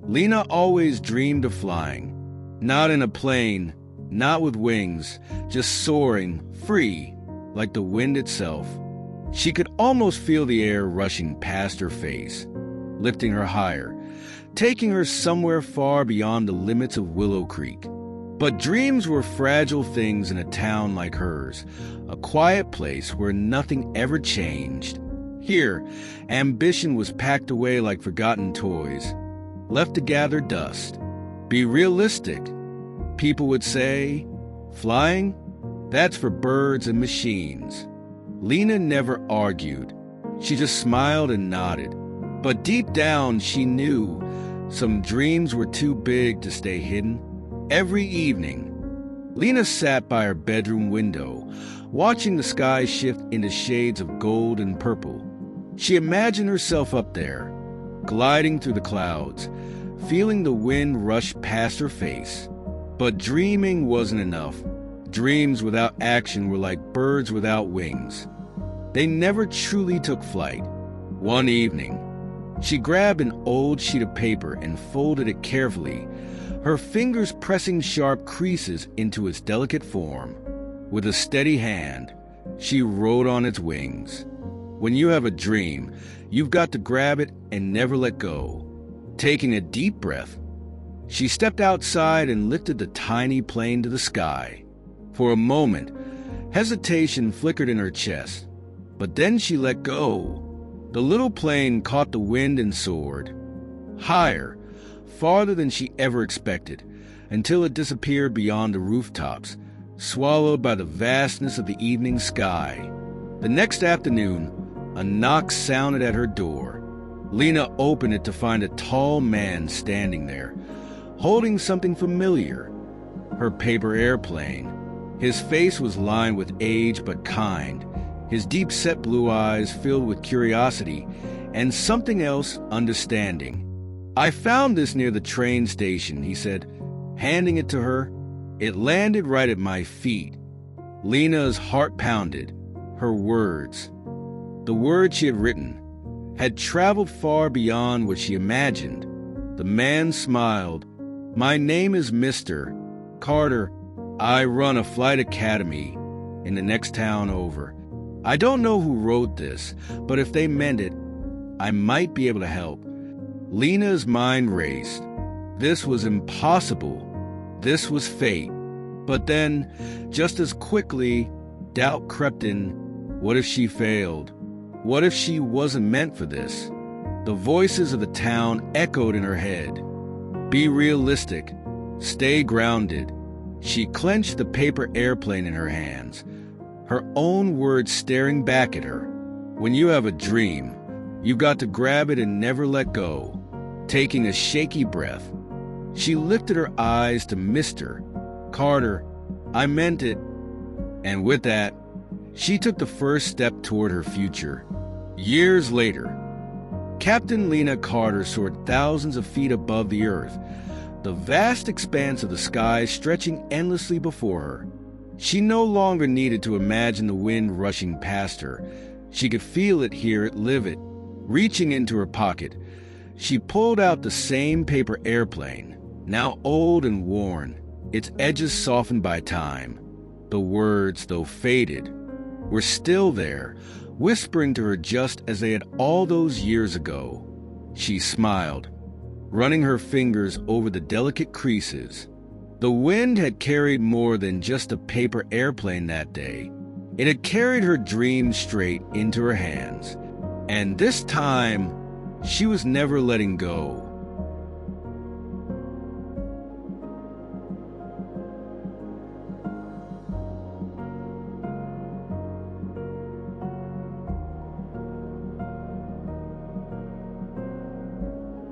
Lena always dreamed of flying. Not in a plane, not with wings, just soaring, free, like the wind itself. She could almost feel the air rushing past her face, lifting her higher, taking her somewhere far beyond the limits of Willow Creek. But dreams were fragile things in a town like hers, a quiet place where nothing ever changed. Here, ambition was packed away like forgotten toys, left to gather dust. Be realistic, people would say. Flying? That's for birds and machines. Lena never argued. She just smiled and nodded. But deep down, she knew some dreams were too big to stay hidden. Every evening, Lena sat by her bedroom window, watching the sky shift into shades of gold and purple. She imagined herself up there, gliding through the clouds, feeling the wind rush past her face. But dreaming wasn't enough. Dreams without action were like birds without wings. They never truly took flight. One evening, she grabbed an old sheet of paper and folded it carefully, her fingers pressing sharp creases into its delicate form. With a steady hand, she wrote on its wings. When you have a dream, you've got to grab it and never let go. Taking a deep breath, she stepped outside and lifted the tiny plane to the sky. For a moment, hesitation flickered in her chest, but then she let go. The little plane caught the wind and soared. Higher, farther than she ever expected, until it disappeared beyond the rooftops, swallowed by the vastness of the evening sky. The next afternoon, a knock sounded at her door. Lena opened it to find a tall man standing there, holding something familiar, her paper airplane. His face was lined with age but kind, his deep-set blue eyes filled with curiosity and something else, understanding. "I found this near the train station," he said, handing it to her. It landed right at my feet. Lena's heart pounded. Her words, the words she had written, had traveled far beyond what she imagined. The man smiled. "My name is Mr. Carter. I run a flight academy in the next town over. I don't know who wrote this, but if they meant it, I might be able to help." Lena's mind raced. This was impossible. This was fate. But then, just as quickly, doubt crept in. What if she failed? What if she wasn't meant for this? The voices of the town echoed in her head. Be realistic. Stay grounded. She clenched the paper airplane in her hands, her own words staring back at her. When you have a dream, you've got to grab it and never let go. Taking a shaky breath, she lifted her eyes to Mr. Carter. "I meant it." And with that, she took the first step toward her future. Years later, Captain Lena Carter soared thousands of feet above the earth, the vast expanse of the sky stretching endlessly before her. She no longer needed to imagine the wind rushing past her. She could feel it, hear it, live it. Reaching into her pocket, she pulled out the same paper airplane, now old and worn, its edges softened by time. The words, though faded, were still there, whispering to her just as they had all those years ago. She smiled, running her fingers over the delicate creases. The wind had carried more than just a paper airplane that day. It had carried her dreams straight into her hands. And this time, she was never letting go.